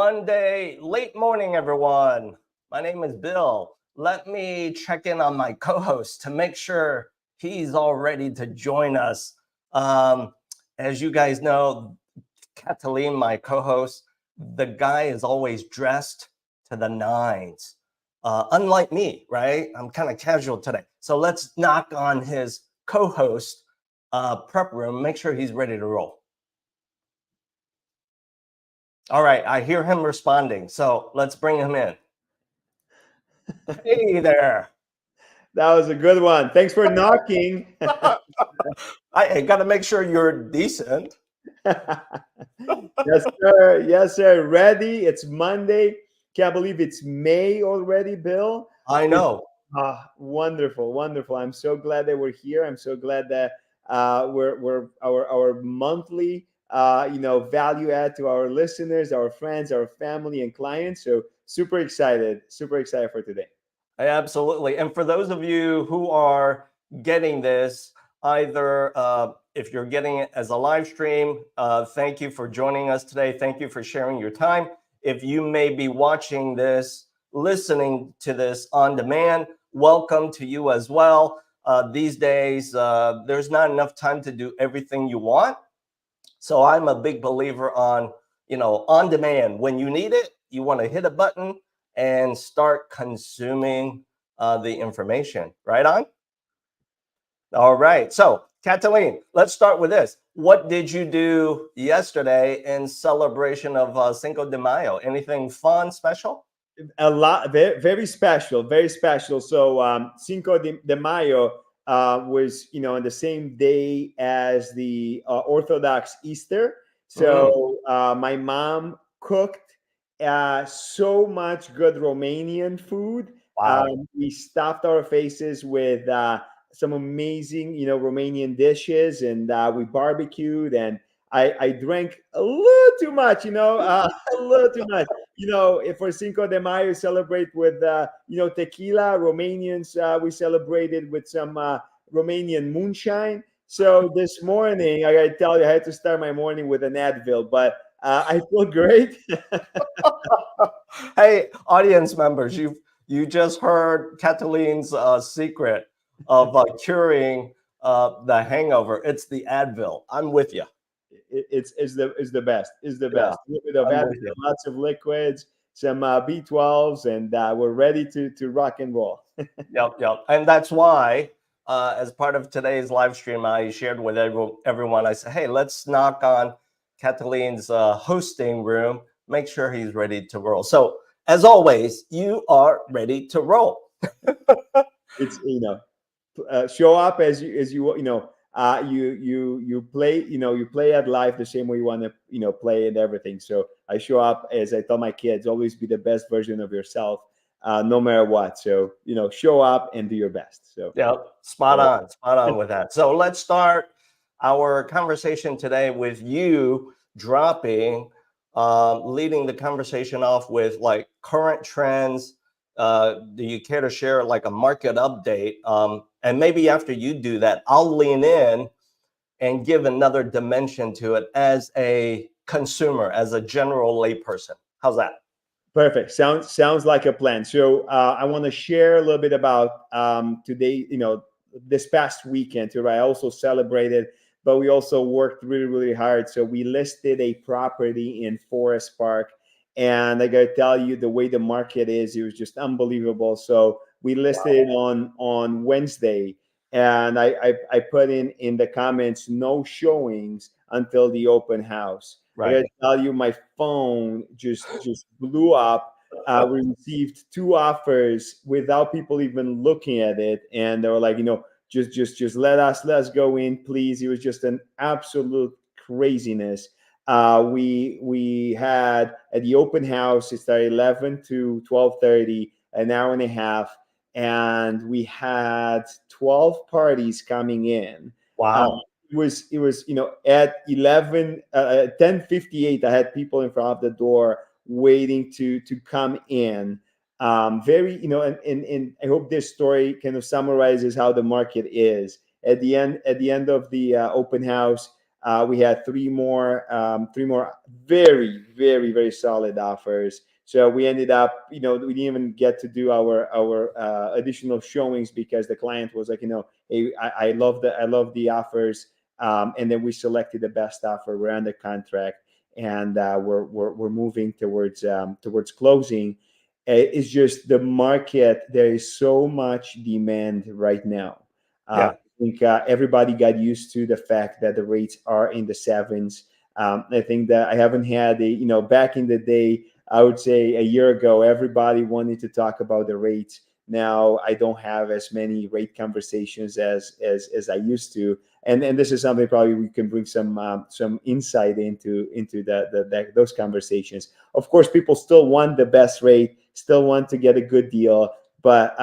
Monday, late morning, everyone. My name is Bill. Let me check in on my co host to make sure he's all ready to join us. Um, as you guys know, Catalin, my co host, the guy is always dressed to the nines. Unlike me, right? I'm kind of casual today. So let's knock on his co host prep room, make sure he's ready to roll. All right, I hear him responding. So let's bring him in. Hey there. That was a good one. Thanks for knocking. I got to make sure you're decent. Yes, sir. Yes, sir. Ready? It's Monday. Can't believe it's May already, Bill. I It's know. wonderful, wonderful. I'm so glad that we're here. I'm so glad that we're our monthly value add to our listeners, our friends, our family, and clients. So super excited for today. Absolutely. And for those of you who are getting this, either if you're getting it as a live stream, thank you for joining us today. Thank you for sharing your time. If you may be watching this, listening to this on demand, welcome to you as well. These days, there's not enough time to do everything you want. So I'm a big believer on, on demand. When you need it, you want to hit a button and start consuming the information. Right on? All right. So, Catalin, let's start with this. What did you do yesterday in celebration of Cinco de Mayo? Anything fun, special? A lot, very, very special, very special. So Cinco de Mayo was, on the same day as the Orthodox Easter. Mm, So my mom cooked so much good Romanian food. wow. We stuffed our faces with some amazing, Romanian dishes, and we barbecued, and I drank a little too much, a little too much. If for Cinco de Mayo celebrate with tequila, Romanians we celebrated with some Romanian moonshine. So this morning, I gotta tell you, I had to start my morning with an Advil, but I feel great. Hey, audience members, you just heard Catalin's secret of curing the hangover. It's the Advil. I'm with you. It's the best. Is the Yeah, best. A little bit of I'm Advil, with you. lots of liquids, some B12s, and we're ready to rock and roll. Yep. And that's why, as part of today's live stream, I shared with everyone, I said, hey, let's knock on Catalin's hosting room, make sure he's ready to roll. So, as always, you are ready to roll. It's show up you play you play at life the same way you want to play and everything. So I show up, as I tell my kids, always be the best version of yourself, no matter what. So show up and do your best. So Yep, spot on with that. So let's start our conversation today with you dropping, leading the conversation off with like current trends. Do you care to share like a market update? And maybe after you do that, I'll lean in and give another dimension to it as a consumer, as a general layperson. How's that? perfect. Sounds like a plan. So I want to share a little bit about today. This past weekend, too, right? I also celebrated, but we also worked really, really hard. So we listed a property in Forest Park, and I got to tell you, the way the market is, it was just unbelievable. So we listed Wow. it on Wednesday, and I put in the comments no showings until the open house. I Right. gotta tell you, my phone just blew up. We received two offers without people even looking at it, and they were like, just let us go in, please. It was just an absolute craziness. We had at the open house. It started 11 to 12:30, an hour and a half, and we had 12 parties coming in. Wow. It was at 10:58, I had people in front of the door waiting to come in. Very and I hope this story kind of summarizes how the market is. At the end of the open house, We had three more very, very, very solid offers. So we ended up, we didn't even get to do our additional showings because the client was like, hey, I love the offers, and then we selected the best offer. We're under contract, and we're moving towards closing. It's just the market. There is so much demand right now. Yeah. I think everybody got used to the fact that the rates are in the sevens. I think that I haven't had back in the day, I would say a year ago, everybody wanted to talk about the rates. Now I don't have as many rate conversations as I used to, and this is something probably we can bring some insight into those conversations. Of course, people still want the best rate, still want to get a good deal, but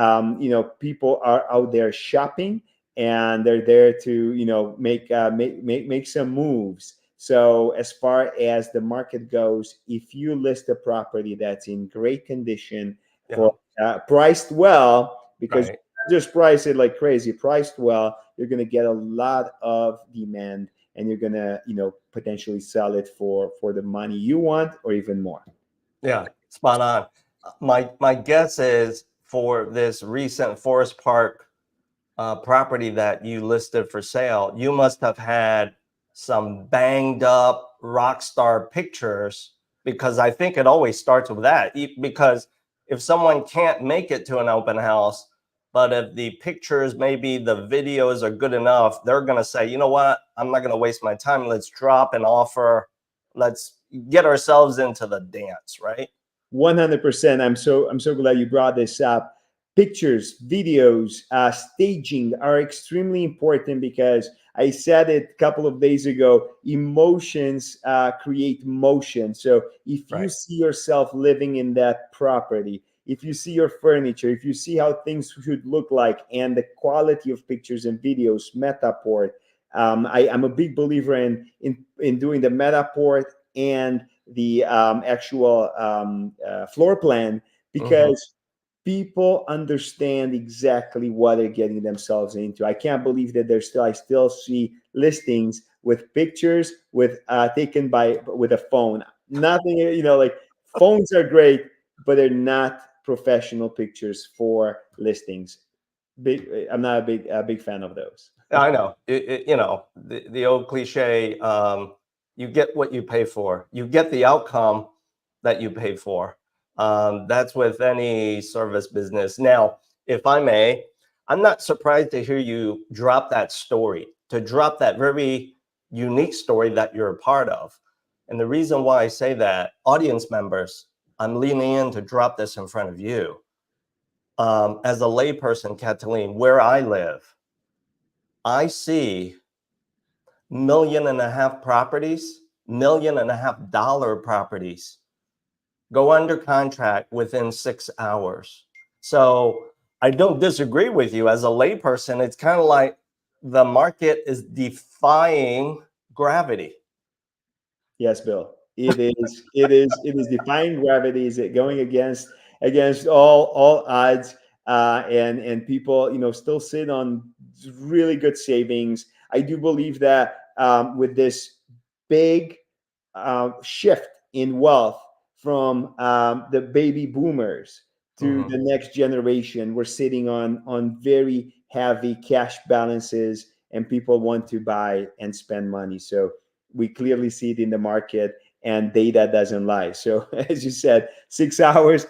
people are out there shopping, and they're there to make some moves. So as far as the market goes, if you list a property that's in great condition, Yeah. for priced well, because Right. just price it like crazy, priced well, you're going to get a lot of demand, and you're going to potentially sell it for the money you want or even more. Yeah, spot on. My guess is for this recent Forest Park property that you listed for sale, you must have had some banged up rock star pictures, because I think it always starts with that. Because if someone can't make it to an open house, but if the pictures, maybe the videos are good enough, they're going to say, you know what, I'm not going to waste my time. Let's drop an offer. Let's get ourselves into the dance, right? 100%. I'm so glad you brought this up. Pictures, videos, staging are extremely important, because I said it a couple of days ago. Emotions create motion. So if you Right. see yourself living in that property, if you see your furniture, if you see how things should look like, and the quality of pictures and videos, Metaport. I'm a big believer in doing the Metaport and the actual floor plan, Mm-hmm. because people understand exactly what they're getting themselves into. I can't believe that I still see listings with pictures with taken with a phone. Nothing, like, phones are great, but they're not professional pictures for listings. I'm not a big fan of those. I know. The old cliche, you get what you pay for. You get the outcome that you pay for. That's with any service business. Now, if I may, I'm not surprised to hear you drop that story, to drop that very unique story that you're a part of. And the reason why I say that, audience members, I'm leaning in to drop this in front of you. As a layperson, Cataline, where I live, I see $1.5 million properties, $1.5 million properties go under contract within 6 hours. So I don't disagree with you. As a layperson, it's kind of like the market is defying gravity. Yes, Bill. It is. It is defying gravity. Is it going against all odds? And people, still sit on really good savings. I do believe that with this big shift in wealth from the baby boomers to Mhm. the next generation, we're sitting on very heavy cash balances, and people want to buy and spend money. So we clearly see it in the market, and data doesn't lie. So as you said, 6 hours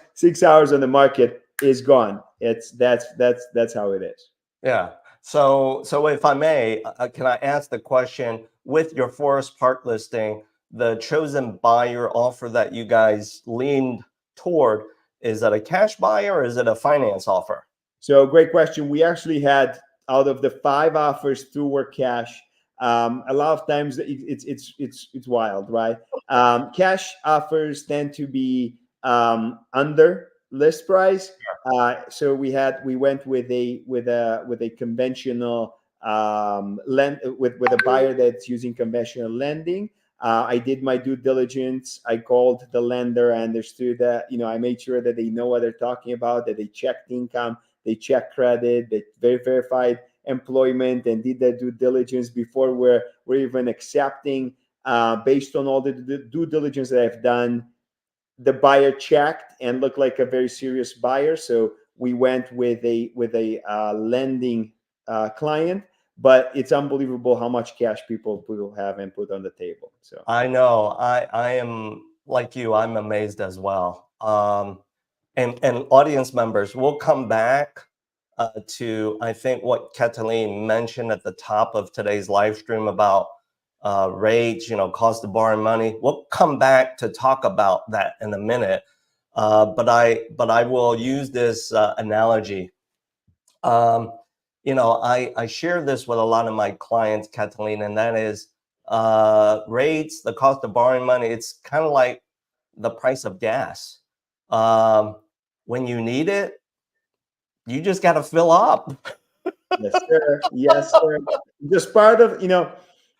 on the market is gone. That's how it is. Yeah. So if I may, can I ask the question, with your Forest Park listing, the chosen buyer offer that you guys leaned toward, is it a cash buyer or is it a finance offer? So great question. We actually had, out of the 5 offers, 2 were cash. A lot of times it's wild, right? Cash offers tend to be under list price. So we went with a conventional lend with a buyer that's using conventional lending. I did my due diligence. I called the lender. I understood that, I made sure that they know what they're talking about, that they checked income, they checked credit, they verified employment and did their due diligence before we're even accepting. Based on all the due diligence that I've done, the buyer checked and looked like a very serious buyer. So we went with a lending client. But it's unbelievable how much cash people will have and put on the table. So I know. I am like you. I'm amazed as well. And audience members, we'll come back to I think what Catalin mentioned at the top of today's live stream about rates, cost of borrowing money. We'll come back to talk about that in a minute. But I will use this analogy. I share this with a lot of my clients, Catalin, and that is rates, the cost of borrowing money. It's kind of like the price of gas. When you need it, you just got to fill up. yes, sir. Yes, sir. Just part of,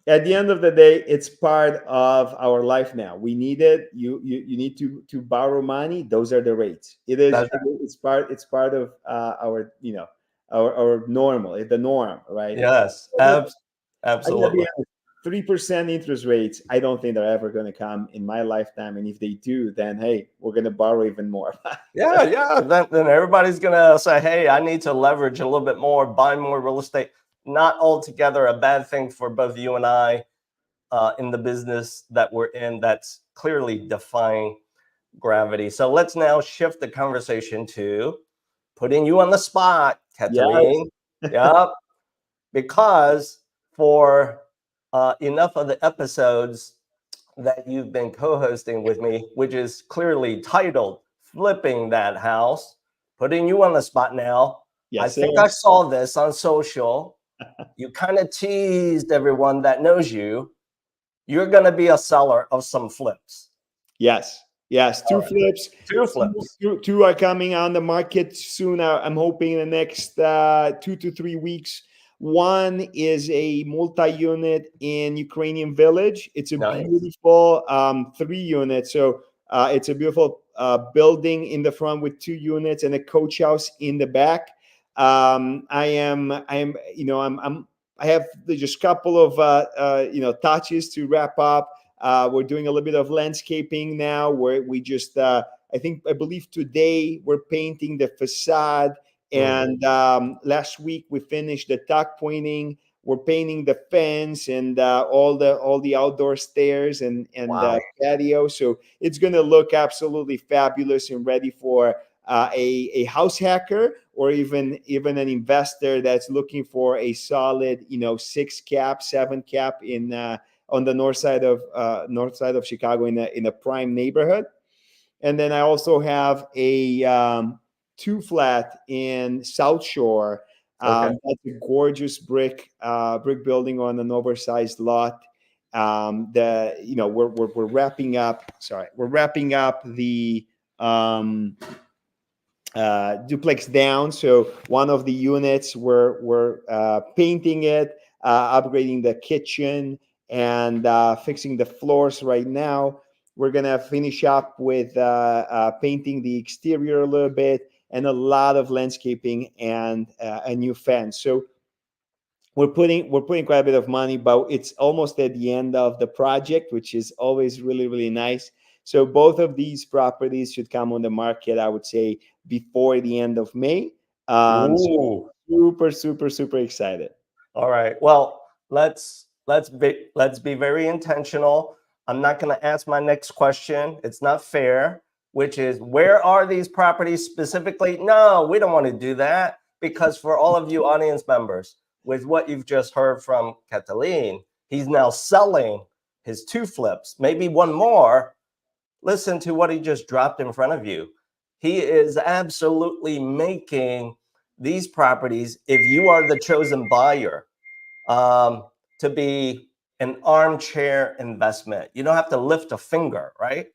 at the end of the day, it's part of our life now. We need it. You need to borrow money. Those are the rates. That's It's part of our our normal, the norm, right? yes, I gotta be absolutely. honest, 3% interest rates, I don't think they're ever going to come in my lifetime. And if they do, then hey, we're going to borrow even more. Yeah. Then everybody's gonna say, "Hey, I need to leverage a little bit more, buy more real estate." Not altogether a bad thing for both you and I in the business that we're in. That's clearly defying gravity. So let's now shift the conversation to putting you on the spot, Yes. Catalin. Yep. Because for enough of the episodes that you've been co-hosting with me, which is clearly titled Flipping That House, putting you on the spot now. I Yes, sir. think I saw this on social. You kind of teased everyone that knows you. You're going to be a seller of some flips. Yes. Yes. Two flips. Two flips. Two are coming on the market soon. I'm hoping in the next 2 to 3 weeks. One is a multi-unit in Ukrainian Village. It's a Nice. beautiful 3 unit. So it's a beautiful building in the front with 2 units and a coach house in the back. I have just a couple of touches to wrap up. We're doing a little bit of landscaping now where we just I believe today we're painting the facade. And last week we finished the tuck pointing. We're painting the fence and all the outdoor stairs and Wow. patio. So it's going to look absolutely fabulous and ready for a house hacker or even an investor that's looking for a solid 6 cap, 7 cap in on the north side of Chicago in a prime neighborhood. And then I also have a 2-flat in South Shore. Okay. That's a gorgeous brick building on an oversized lot. We're wrapping up. Sorry, we're wrapping up the duplex down. So one of the units we're painting it, upgrading the kitchen, and fixing the floors right now. We're gonna finish up with painting the exterior a little bit and a lot of landscaping and a new fence. So we're putting quite a bit of money, but it's almost at the end of the project, which is always really, really nice. So both of these properties should come on the market, I would say, before the end of May. So Ooh. super, super, super excited. All right. Well, let's be very intentional. I'm not going to ask my next question. It's not fair, which is where are these properties specifically? No, we don't want to do that because for all of you audience members, with what you've just heard from Catalin, he's now selling his 2 flips, maybe one more. Listen to what he just dropped in front of you. He is absolutely making these properties, if you are the chosen buyer, to be an armchair investment. You don't have to lift a finger, right?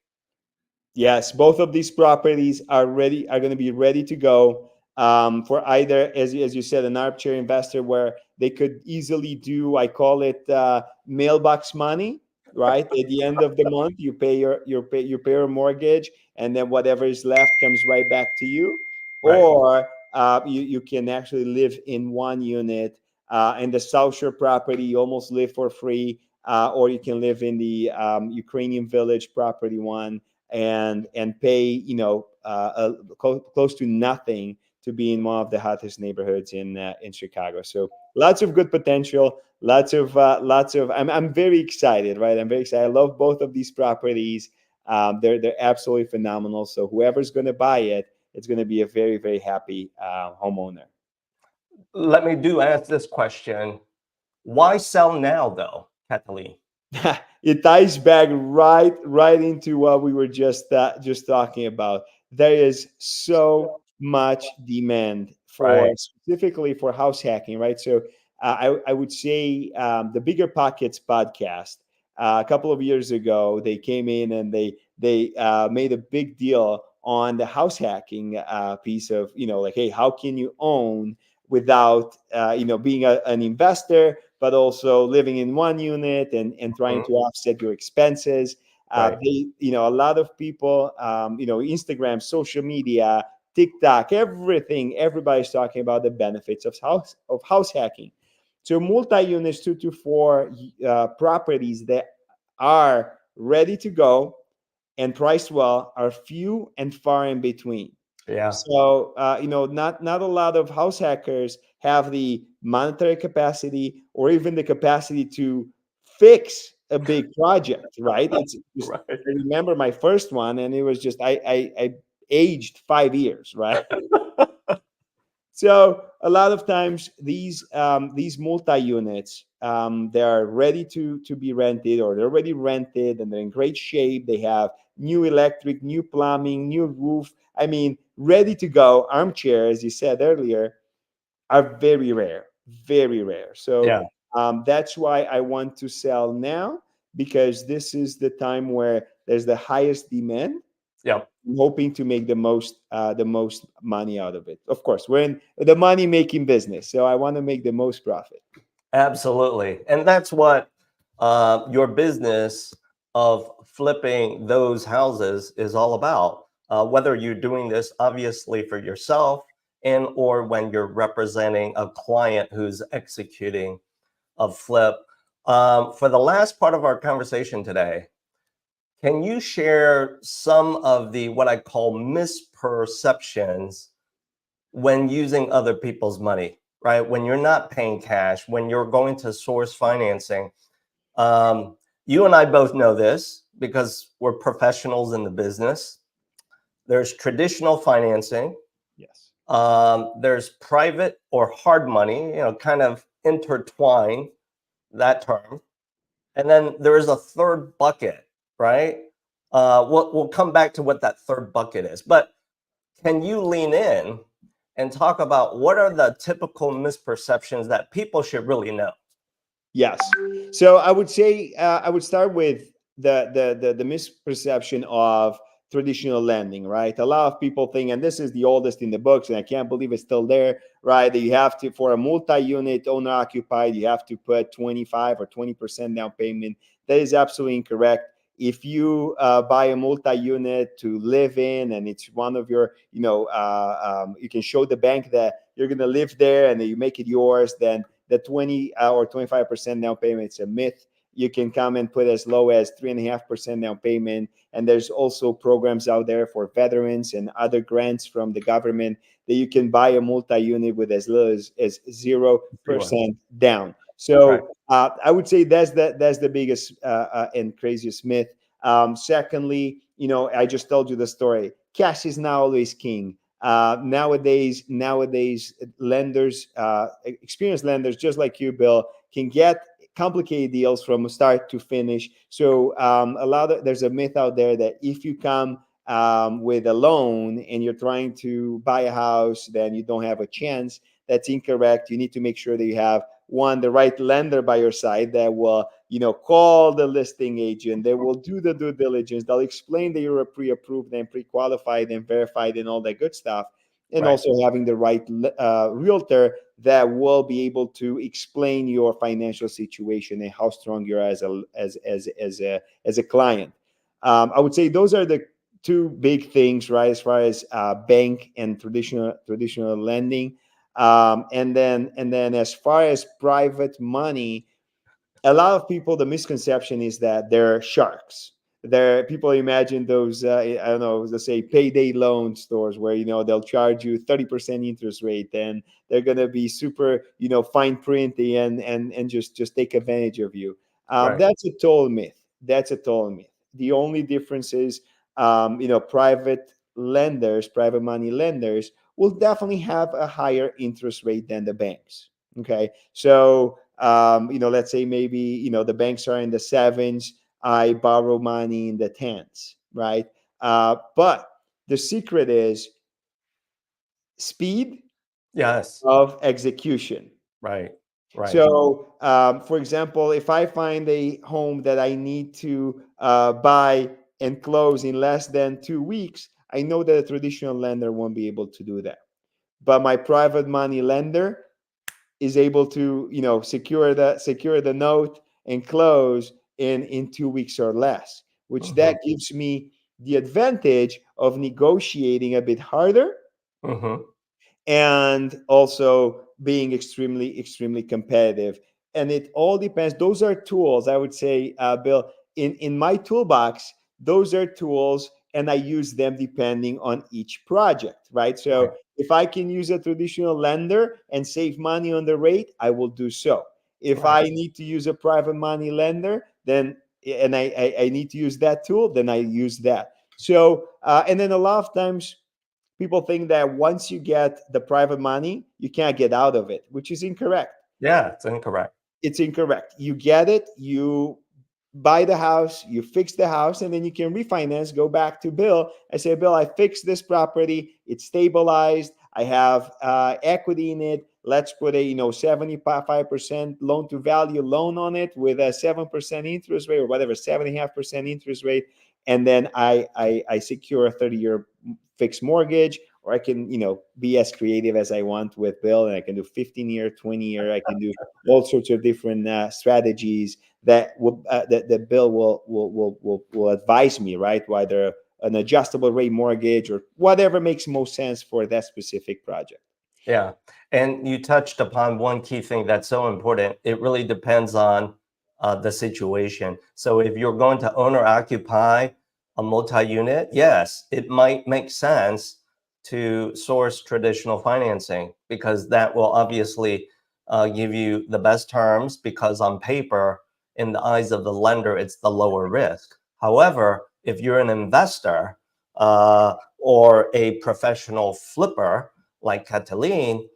Yes, both of these properties are going to be ready to go for either, as you said, an armchair investor where they could easily do, I call it mailbox money, right? At the end of the month, you pay your mortgage, and then whatever is left comes right back to you. Right. Or you can actually live in one unit In the South Shore property, you almost live for free, or you can live in the Ukrainian Village property one and pay close to nothing to be in one of the hottest neighborhoods in Chicago. So lots of good potential. Lots of. I'm very excited, right? I'm very excited. I love both of these properties. They're absolutely phenomenal. So whoever's going to buy it, it's going to be a very, very happy homeowner. Let me ask this question. Why sell now, though, Kathleen? It ties back right into what we were just talking about. There is so much demand for Right. specifically for house hacking, right? So I would say the Bigger Pockets podcast a couple of years ago, they came in and they made a big deal on the house hacking piece of, like, hey, how can you own without being an investor, but also living in one unit and trying Mhm. to offset your expenses. Right. A lot of people, Instagram, social media, TikTok, everything, everybody's talking about the benefits of house hacking. So multi-units, 2 to 4 properties that are ready to go and priced well are few and far in between. Yeah. So not a lot of house hackers have the monetary capacity or even the capacity to fix a big project, right? It's just, Right. I remember my first one, and it was just I aged 5 years, right? So a lot of times these multi units, they are ready to be rented, or they're already rented and they're in great shape. They have new electric, new plumbing, new roof. I mean, ready to go. Armchair, as you said earlier, are very rare, very rare. So Yeah. that's why I want to sell now, because this is the time where there's the highest demand. Yep. I'm hoping to make the most money out of it. Of course, we're in the money making business, so I want to make the most profit. Absolutely. And that's what your business of flipping those houses is all about. Whether you're doing this obviously for yourself and or when you're representing a client who's executing a flip. For the last part of our conversation today, can you share some of the what I call misperceptions when using other people's money, right? When you're not paying cash, when you're going to source financing. You and I both know this because we're professionals in the business. There's traditional financing, Yes. there's private or hard money, kind of intertwine that term. And then there is a third bucket, right? We'll come back to what that third bucket is. But can you lean in and talk about what are the typical misperceptions that people should really know? Yes. So I would say I would start with the misperception of traditional lending, right? A lot of people think, and this is the oldest in the books, and I can't believe it's still there, right? That you have to, for a multi-unit owner occupied, you have to put 25 or 20% down payment. That is absolutely incorrect. If you buy a multi-unit to live in, and it's one of your, you can show the bank that you're going to live there and that you make it yours, then the 20 or 25% down payment, it's a myth. You can come and put as low as 3.5% down payment. And there's also programs out there for veterans and other grants from the government that you can buy a multi-unit with as little as 0% down. Right. So I would say that's the biggest and craziest myth. Secondly, I just told you the story. Cash is not always king. Nowadays, lenders, experienced lenders, just like you, Bill, can get complicated deals from start to finish. So there's a myth out there that if you come with a loan and you're trying to buy a house, then you don't have a chance. That's incorrect. You need to make sure that you have the right lender by your side that will, call the listing agent. They will do the due diligence. They'll explain that you're pre-approved and pre-qualified and verified and all that good stuff. And Right. also having the right realtor that will be able to explain your financial situation and how strong you are as a client. I would say those are the two big things, right? As far as bank and traditional lending. And then as far as private money, a lot of people, the misconception is that they're sharks. There, people imagine those, I don't know, let's say payday loan stores where they'll charge you 30% interest rate, and they're gonna be super, fine printy and just take advantage of you. Right. That's a total myth. That's a total myth. The only difference is, private lenders, private money lenders, will definitely have a higher interest rate than the banks. Okay, so let's say maybe the banks are in the sevens, I borrow money in the tens, right? But the secret is speed Yes. of execution. Right. Right. So, for example, if I find a home that I need to buy and close in less than 2 weeks, I know that a traditional lender won't be able to do that. But my private money lender is able to secure the note and close in 2 weeks or less, which Hmm. that gives me the advantage of negotiating a bit harder Hmm. and also being extremely competitive. And it all depends. Those are tools, I would say, Bill, in my toolbox. Those are tools, and I use them depending on each project, right? Right. So if I can use a traditional lender and save money on the rate, I will do so. If Right. I need to use a private money lender, then and I need to use that tool, then I use that. So and then a lot of times people think that once you get the private money, you can't get out of it, which is incorrect. Yeah, it's incorrect. It's incorrect. You get it, you buy the house, you fix the house, and then you can refinance, go back to Bill. I say, Bill, I fixed this property, it's stabilized, I have equity in it. Let's put a 75% loan to value loan on it with a 7% interest rate or whatever, 7.5% interest rate. And then I secure a 30-year fixed mortgage, or I can, be as creative as I want with Bill, and I can do 15-year, 20-year. I can do all sorts of different strategies that Bill will advise me, right? Whether an adjustable rate mortgage or whatever makes most sense for that specific project. Yeah. And you touched upon one key thing that's so important. It really depends on the situation. So if you're going to own or occupy a multi-unit, yes, it might make sense to source traditional financing because that will obviously give you the best terms because on paper, in the eyes of the lender, it's the lower risk. However, if you're an investor or a professional flipper, like Catalin,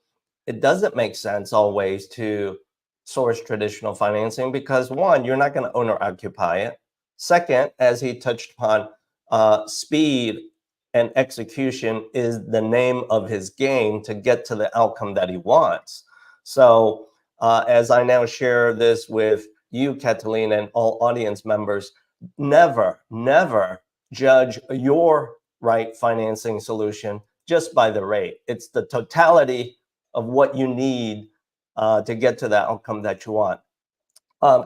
it doesn't make sense always to source traditional financing because one, you're not going to own or occupy it. Second, as he touched upon, speed and execution is the name of his game to get to the outcome that he wants. So, as I now share this with you, Catalin, and all audience members, never judge your right financing solution just by the rate. It's the totality of what you need to get to the outcome that you want.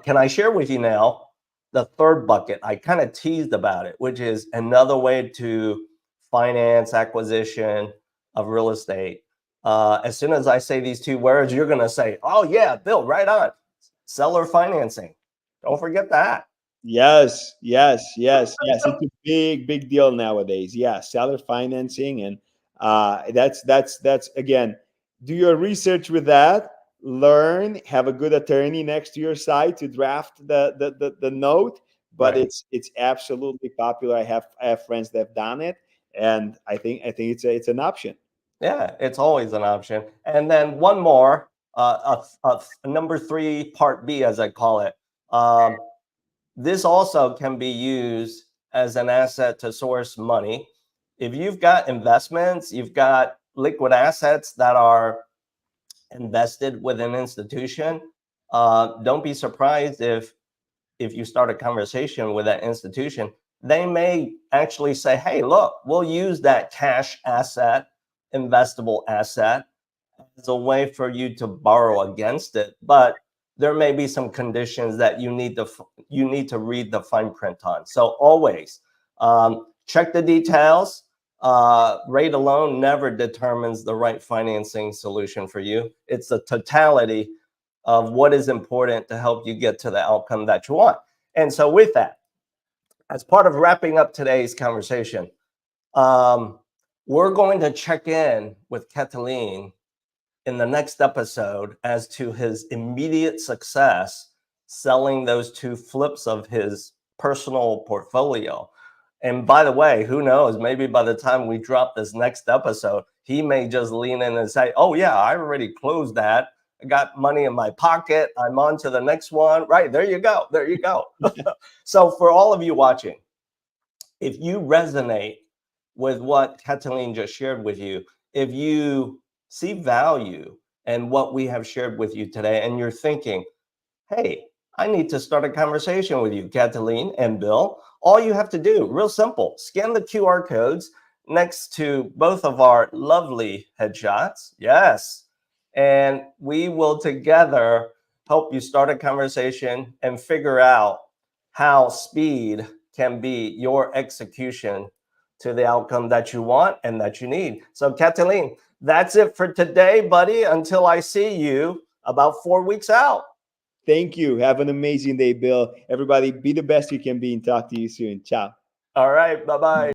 Can I share with you now the third bucket? I kind of teased about it, which is another way to finance acquisition of real estate. As soon as I say these two words, you're going to say, oh, yeah, Bill, right on. Seller financing. Don't forget that. Yes. It's a big deal nowadays. Yeah, seller financing, and that's again. Do your research with that. Learn. Have a good attorney next to your side to draft the note. But Right. it's absolutely popular. I have friends that have done it, and I think it's an option. Yeah, it's always an option. And then one more, number three, part B, as I call it. Um, this also can be used as an asset to source money. If you've got investments, you've got liquid assets that are invested with an institution, don't be surprised if you start a conversation with that institution, they may actually say, hey, look, we'll use that cash asset, investable asset, as a way for you to borrow against it. But there may be some conditions that you need to read the fine print on. So always check the details. Rate alone never determines the right financing solution for you. It's the totality of what is important to help you get to the outcome that you want. And so, with that, as part of wrapping up today's conversation, we're going to check in with Catalin in the next episode as to his immediate success selling those 2 flips of his personal portfolio. And by the way, who knows, maybe by the time we drop this next episode, he may just lean in and say, oh yeah, I already closed that. I got money in my pocket. I'm on to the next one. Right, there you go. There you go. So for all of you watching, if you resonate with what Catalin just shared with you, if you see value in what we have shared with you today, and you're thinking, hey, I need to start a conversation with you, Catalin and Bill, all you have to do, real simple, scan the QR codes next to both of our lovely headshots. Yes. And we will together help you start a conversation and figure out how speed can be your execution to the outcome that you want and that you need. So, Catalin, that's it for today, buddy. Until I see you about 4 weeks out. Thank you. Have an amazing day, Bill. Everybody, be the best you can be and talk to you soon. Ciao. All right. Bye-bye.